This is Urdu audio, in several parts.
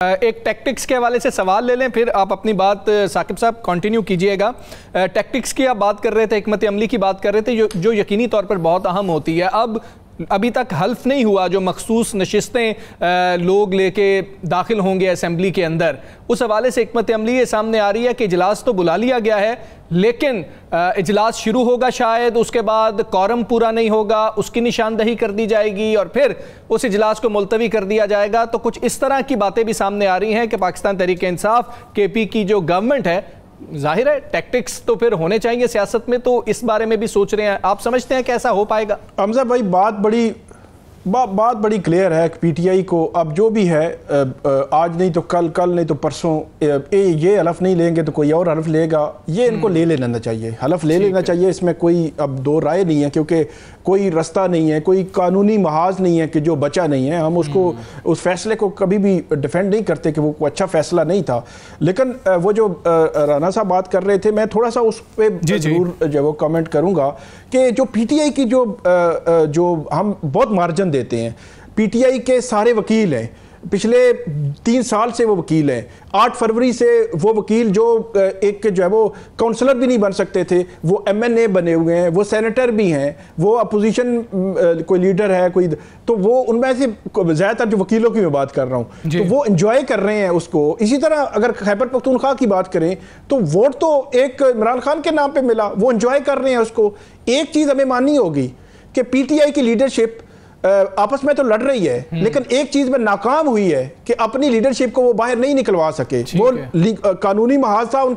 ایک ٹیکٹکس کے حوالے سے سوال لے لیں، پھر آپ اپنی بات ثاقب صاحب کنٹینیو کیجئے گا۔ ٹیکٹکس کی آپ بات کر رہے تھے، حکمت عملی کی بات کر رہے تھے، جو یقینی طور پر بہت اہم ہوتی ہے۔ ابھی تک حلف نہیں ہوا جو مخصوص نشستیں لوگ لے کے داخل ہوں گے اسمبلی کے اندر، اس حوالے سے حکمت عملی یہ سامنے آ رہی ہے کہ اجلاس تو بلا لیا گیا ہے، لیکن اجلاس شروع ہوگا شاید، اس کے بعد کورم پورا نہیں ہوگا، اس کی نشاندہی کر دی جائے گی اور پھر اس اجلاس کو ملتوی کر دیا جائے گا۔ تو کچھ اس طرح کی باتیں بھی سامنے آ رہی ہیں کہ پاکستان تحریک انصاف کے پی کی جو گورنمنٹ ہے، ظاہر ہے ٹیکٹکس تو پھر ہونے چاہیے سیاست میں، تو اس بارے میں بھی سوچ رہے ہیں۔ آپ سمجھتے ہیں کہ ایسا ہو پائے گا؟ حمزہ بھائی بات بڑی کلیئر ہے کہ پی ٹی آئی کو اب جو بھی ہے آج نہیں تو کل نہیں تو پرسوں یہ حلف نہیں لیں گے تو کوئی اور حلف لے گا، یہ ان کو لے لینا چاہیے، حلف لے لینا چاہیے۔ اس میں کوئی اب دو رائے نہیں ہے، کیونکہ کوئی رستہ نہیں ہے، کوئی قانونی محاذ نہیں ہے کہ جو بچا نہیں ہے۔ ہم اس فیصلے کو کبھی بھی ڈیفینڈ نہیں کرتے کہ وہ کوئی اچھا فیصلہ نہیں تھا، لیکن وہ جو رانا صاحب بات کر رہے تھے، میں تھوڑا سا اس پہ ضرور جو وہ کامنٹ کروں گا کہ جو پی ٹی آئی کی جو ہم بہت مارجن دیتے ہیں، پی ٹی آئی کے سارے وکیل ہیں، پچھلے 3 سال سے وہ وکیل ہیں، 8 فروری سے وہ وکیل جو ہے وہ کونسلر بھی نہیں بن سکتے تھے، وہ ایم این اے بنے ہوئے ہیں، وہ سینیٹر بھی ہیں، وہ اپوزیشن کوئی لیڈر ہے کوئی، تو وہ ان میں سے زیادہ تر جو وکیلوں کی میں بات کر رہا ہوں، تو وہ انجوائے کر رہے ہیں اس کو۔ اسی طرح اگر خیبر پختونخوا کی بات کریں تو ووٹ تو ایک عمران خان کے نام پہ ملا، وہ انجوائے کر رہے ہیں اس کو۔ ایک چیز ہمیں ماننی ہوگی کہ پی ٹی آئی کی لیڈرشپ آپس میں تو لڑ رہی ہے، لیکن ایک چیز میں ناکام ہوئی ہے کہ اپنی لیڈرشپ کو وہ باہر نہیں نکلوا سکے۔ وہ قانونی محاذ تھا ان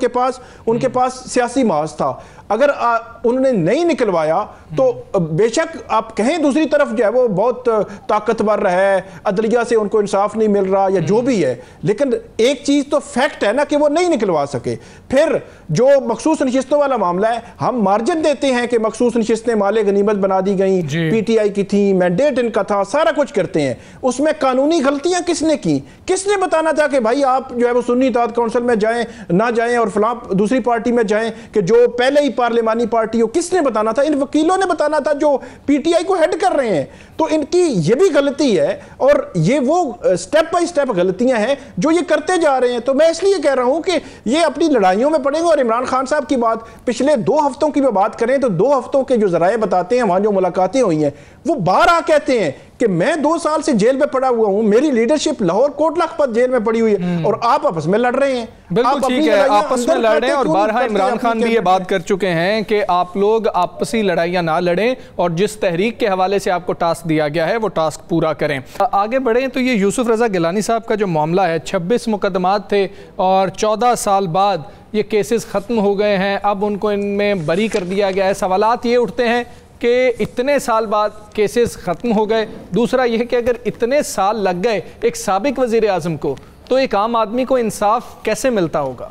کے پاس سیاسی محاذ تھا، اگر انہوں نے نہیں نکلوایا تو بے شک آپ کہیں دوسری طرف جو ہے وہ بہت طاقتور ہے، عدلیہ سے ان کو انصاف نہیں مل رہا یا جو بھی ہے، لیکن ایک چیز تو فیکٹ ہے نا کہ وہ نہیں نکلوا سکے۔ پھر جو مخصوص نشستوں والا معاملہ ہے، ہم مارجن دیتے ہیں کہ مخصوص نشستیں مال غنیمت بنا دی گئیں، پی ٹی آئی کی تھیں، مینڈیٹ ان کا تھا، سارا کچھ کرتے ہیں۔ اس میں قانونی غلطیاں کس نے کی؟ کس نے بتانا تھا کہ بھائی آپ جو ہے وہ سنی اتحاد کونسل میں جائیں نہ جائیں اور فلاں دوسری پارٹی میں جائیں کہ جو پہلے ہی پارلیمانی پارٹی ہو؟ کس نے بتانا تھا؟ ان وکیلوں نے بتانا تھا جو پی ٹی آئی کو ہیڈ کر رہے ہیں۔ تو ان کی یہ بھی غلطی ہے، اور یہ وہ سٹیپ بائی سٹیپ غلطیاں ہیں جو یہ کرتے جا رہے ہیں۔ تو میں اس لیے کہہ رہا ہوں کہ یہ اپنی لڑائیوں میں پڑیں گے۔ اور عمران خان صاحب کی بات پچھلے 2 ہفتوں کی بات کریں تو 2 ہفتوں کے جو ذرائع بتاتے ہیں، وہاں جو ملاقاتیں ہوئی ہیں، وہ باہر آ کہتے ہیں کہ میں 2 سال سے جیل میں پڑا ہوا ہوں، میری لیڈرشپ لاہور کوٹ لکھپت جیل میں پڑی ہوئی ہے، اور آپ آپس میں لڑ رہے ہیں۔ بالکل ٹھیک ہے، آپس میں لڑ رہے ہیں، اور بارہا عمران خان بھی یہ بات کر چکے ہیں کہ آپ لوگ آپسی لڑائیاں نہ لڑیں، اور جس تحریک کے حوالے سے آپ کو ٹاسک دیا گیا ہے وہ ٹاسک پورا کریں۔ آگے بڑھیں تو یہ یوسف رضا گیلانی صاحب کا جو معاملہ ہے، 26 مقدمات تھے اور 14 سال بعد یہ کیسز ختم ہو گئے ہیں، اب ان کو ان میں بری کر دیا گیا ہے۔ سوالات یہ اٹھتے ہیں کہ اتنے سال بعد کیسز ختم ہو گئے، دوسرا یہ کہ اگر اتنے سال لگ گئے ایک سابق وزیر اعظم کو، تو ایک عام آدمی کو انصاف کیسے ملتا ہوگا؟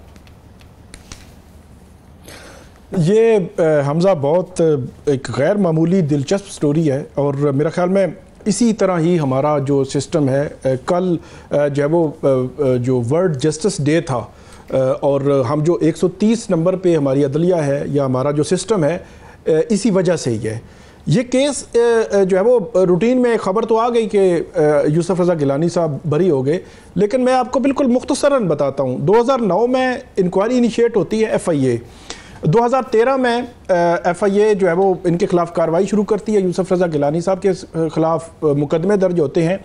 یہ حمزہ بہت ایک غیر معمولی دلچسپ سٹوری ہے، اور میرا خیال میں اسی طرح ہی ہمارا جو سسٹم ہے، کل جو ہے وہ جو ورلڈ جسٹس ڈے تھا، اور ہم جو 130 نمبر پہ ہماری عدلیہ ہے یا ہمارا جو سسٹم ہے، اسی وجہ سے ہی ہے۔ یہ کیس جو ہے وہ روٹین میں خبر تو آ گئی کہ یوسف رضا گیلانی صاحب بری ہو گئے، لیکن میں آپ کو بالکل مختصراً بتاتا ہوں۔ 2009 میں انکوائری انیشیٹ ہوتی ہے ایف آئی اے، 2013 میں ایف آئی اے جو ہے وہ ان کے خلاف کارروائی شروع کرتی ہے، یوسف رضا گیلانی صاحب کے خلاف مقدمے درج ہوتے ہیں،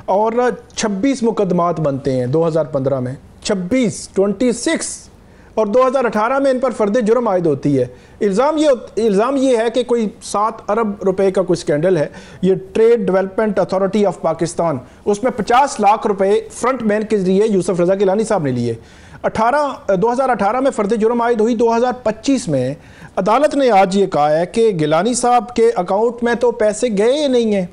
اور 26 مقدمات بنتے ہیں 2015 میں، 26 اور 2018 میں ان پر فرد جرم عائد ہوتی ہے۔ الزام یہ ہے کہ کوئی 7 ارب روپے کا کوئی سکینڈل ہے، یہ trade development authority of Pakistan, اس میں 50 لاکھ روپے فرنٹ مین کے ذریعے یوسف رضا گیلانی صاحب نے لیے۔ 2018 میں فرد جرم عائد ہوئی، 2025 میں عدالت نے آج یہ کہا ہے کہ گیلانی صاحب کے اکاؤنٹ میں تو پیسے گئے ہی نہیں ہیں،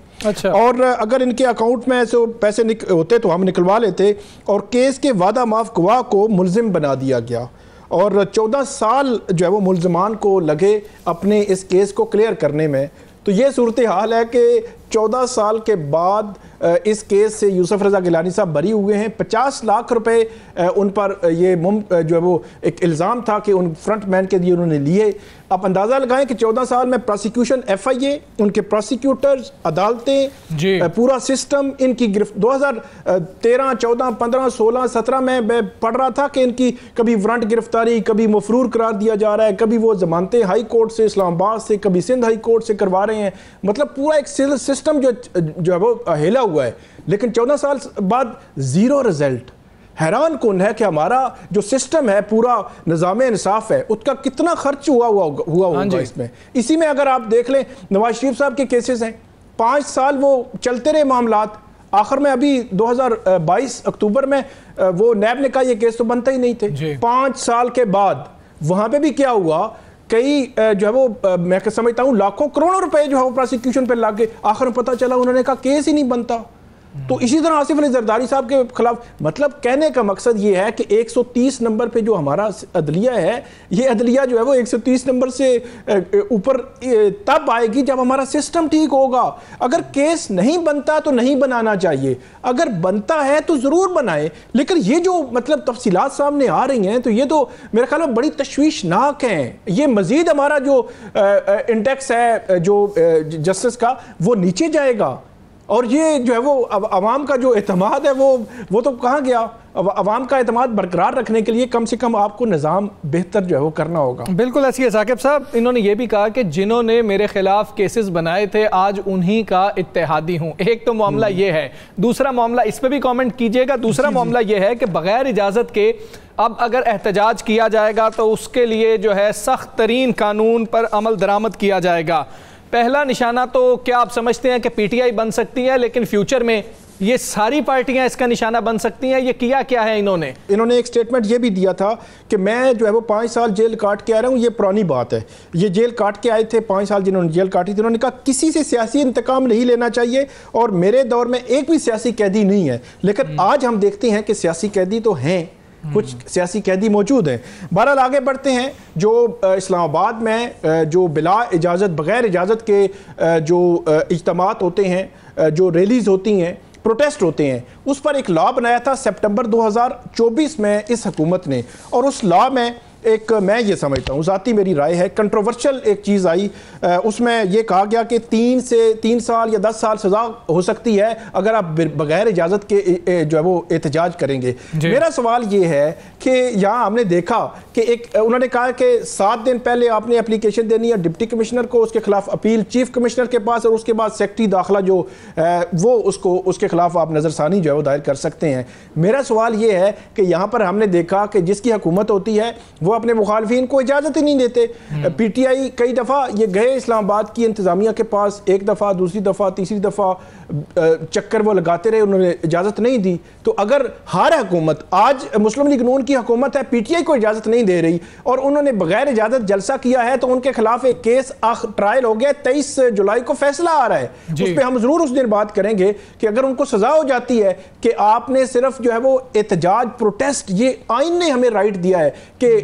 اور اگر ان کے اکاؤنٹ میں سے پیسے ہوتے تو ہم نکلوا لیتے، اور کیس کے وعدہ معاف گواہ کو ملزم بنا دیا گیا، اور 14 سال جو ہے وہ ملزمان کو لگے اپنے اس کیس کو کلیئر کرنے میں۔ تو یہ صورتحال ہے کہ 14 سال کے بعد اس کیس سے یوسف رضا گیلانی صاحب بری ہوئے ہیں. 50 لاکھ روپے ان پر یہ جو ہے وہ ایک الزام تھا کہ ان فرنٹ مین کے لیے انہوں نے لیے. آپ اندازہ لگائیں کہ 14 سال میں پروسیکیوشن FIA, ان کے پروسیکیوٹرز, عدالتیں, پورا سسٹم, ان کی 2013 14 15 16 17 میں پڑھ رہا تھا کہ ان کی کبھی وارنٹ گرفتاری, کبھی مفرور قرار دیا جا رہا ہے, کبھی وہ ضمانتیں ہائی کورٹ سے, اسلام آباد سے, کبھی سندھ ہائی کورٹ سے کروا رہے ہیں. مطلب پورا ایک سسٹم جو ہے وہ ہلا ہوا ہے. لیکن 14 سال بعد زیرو رزلٹ. حیران کن ہے کہ ہمارا جو سسٹم ہے, پورا نظام انصاف ہے, اس کا کتنا خرچ ہوا ہوگا اس میں. اسی میں اگر آپ دیکھ لیں نواز شریف صاحب کے کیسز ہیں, 5 سال وہ چلتے رہے معاملات. آخر میں ابھی 2022 اکتوبر میں وہ نیب نے کہا یہ کیس تو بنتا ہی نہیں تھے. 5 سال کے بعد وہاں پہ بھی کیا ہوا, کئی جو ہے وہ میں سمجھتا ہوں لاکھوں کروڑوں روپے جو ہے وہ پروسیکیوشن پہ لگ گئے. آخر میں پتہ چلا انہوں نے کہا کیس ہی نہیں بنتا. تو اسی طرح آصف علی زرداری صاحب کے خلاف, مطلب کہنے کا مقصد یہ ہے کہ 130 نمبر پہ جو ہمارا عدلیہ ہے, یہ عدلیہ جو ہے وہ 130 نمبر سے اوپر تب آئے گی جب ہمارا سسٹم ٹھیک ہوگا. اگر کیس نہیں بنتا تو نہیں بنانا چاہیے, اگر بنتا ہے تو ضرور بنائے. لیکن یہ جو مطلب تفصیلات سامنے آ رہی ہیں تو یہ تو میرے خیال میں بڑی تشویشناک ہیں. یہ مزید ہمارا جو انڈیکس ہے جو جسٹس کا وہ نیچے جائے گا, اور یہ جو ہے وہ عوام کا جو اعتماد ہے وہ تو کہاں گیا. عوام کا اعتماد برقرار رکھنے کے لیے کم سے کم آپ کو نظام بہتر جو ہے وہ کرنا ہوگا. بالکل ایسی ہے ثاقب صاحب. انہوں نے یہ بھی کہا کہ جنہوں نے میرے خلاف کیسز بنائے تھے آج انہی کا اتحادی ہوں. ایک تو معاملہ یہ ہے. دوسرا معاملہ, اس پہ بھی کامنٹ کیجئے گا, دوسرا معاملہ یہ ہے کہ بغیر اجازت کے اب اگر احتجاج کیا جائے گا تو اس کے لیے جو ہے سخت ترین قانون پر عمل درآمد کیا جائے گا. پہلا نشانہ تو کیا آپ سمجھتے ہیں کہ PTI بن سکتی ہے, لیکن فیوچر میں یہ ساری پارٹیاں اس کا نشانہ بن سکتی ہیں؟ یہ کیا ہے انہوں نے ایک سٹیٹمنٹ یہ بھی دیا تھا کہ میں جو ہے وہ 5 سال جیل کاٹ کے آ رہا ہوں. یہ پرانی بات ہے, یہ جیل کاٹ کے آئے تھے 5 سال جنہوں نے جیل کاٹی تھی. انہوں نے کہا کسی سے سیاسی انتقام نہیں لینا چاہیے, اور میرے دور میں ایک بھی سیاسی قیدی نہیں ہے. لیکن آج ہم دیکھتے ہیں کہ سیاسی قیدی تو ہیں, کچھ سیاسی قیدی موجود ہیں. بہرحال آگے بڑھتے ہیں. جو اسلام آباد میں جو بلا اجازت, بغیر اجازت کے جو اجتماعات ہوتے ہیں, جو ریلیز ہوتی ہیں, پروٹیسٹ ہوتے ہیں, اس پر ایک لا بنایا تھا سپٹمبر 2024 میں اس حکومت نے. اور اس لا میں ایک, میں یہ سمجھتا ہوں, ذاتی میری رائے ہے, کنٹروورشل ایک چیز آئی. اس میں یہ کہا گیا کہ 3 سال یا 10 سال سزا ہو سکتی ہے اگر آپ بغیر اجازت کے جو ہے وہ احتجاج کریں گے. میرا سوال یہ ہے کہ یہاں ہم نے دیکھا کہ انہوں نے کہا کہ 7 دن پہلے آپ نے اپلیکیشن دینی ہے ڈپٹی کمشنر کو, اس کے خلاف اپیل چیف کمشنر کے پاس, اور اس کے بعد سیکرٹری داخلہ جو وہ اس کے خلاف آپ نظر ثانی جو ہے وہ دائر کر سکتے ہیں. میرا سوال یہ ہے کہ یہاں پر ہم نے دیکھا کہ جس کی حکومت ہوتی ہے وہ اپنے مخالفین کو اجازت ہی نہیں دیتے. PTI کئی دفعہ یہ گئے اسلام آباد کی انتظامیہ کے پاس, ایک دفعہ, دوسری دفعہ, تیسری دفعہ چکر وہ لگاتے رہے, انہوں نے اجازت نہیں دی. تو اگر ہر حکومت, آج مسلم لیگ نون کی حکومت ہے, PTI کو اجازت نہیں دے رہی, اور انہوں نے بغیر اجازت جلسہ کیا ہے, تو ان کے خلاف ایک کیس ٹرائل ہو گیا, 23 جولائی کو فیصلہ آ رہا ہے. اس پہ ہم ضرور اس دن بات کریں گے کہ اگر ان کو سزا ہو جاتی ہے کہ آپ نے صرف جو ہے وہ احتجاج, پروٹیسٹ, یہ آئین نے ہمیں رائٹ دیا ہے کہ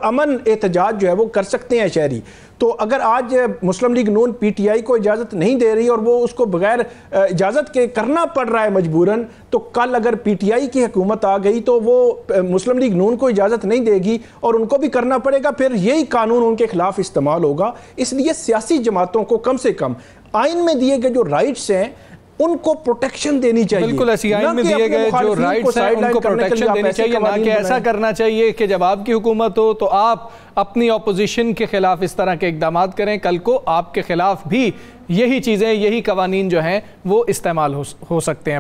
امن احتجاج جو ہے وہ کر سکتے ہیں شہری. تو اگر آج مسلم لیگ نون PTI کو اجازت نہیں دے رہی اور وہ اس کو بغیر اجازت کے کرنا پڑ رہا ہے مجبوراً, تو کل اگر PTI کی حکومت آ گئی تو وہ مسلم لیگ نون کو اجازت نہیں دے گی اور ان کو بھی کرنا پڑے گا, پھر یہی قانون ان کے خلاف استعمال ہوگا. اس لیے سیاسی جماعتوں کو کم سے کم آئین میں دیے گئے جو رائٹس ہیں ان کو پروٹیکشن دینی چاہیے. بالکل ایسی آئین میں دیے گئے جو رائٹس ہیں ان کو پروٹیکشن دینی چاہیے, نہ کہ ایسا کرنا چاہیے کہ جب آپ کی حکومت ہو تو آپ اپنی اپوزیشن کے خلاف اس طرح کے اقدامات کریں, کل کو آپ کے خلاف بھی یہی چیزیں, یہی قوانین جو ہیں وہ استعمال ہو سکتے ہیں.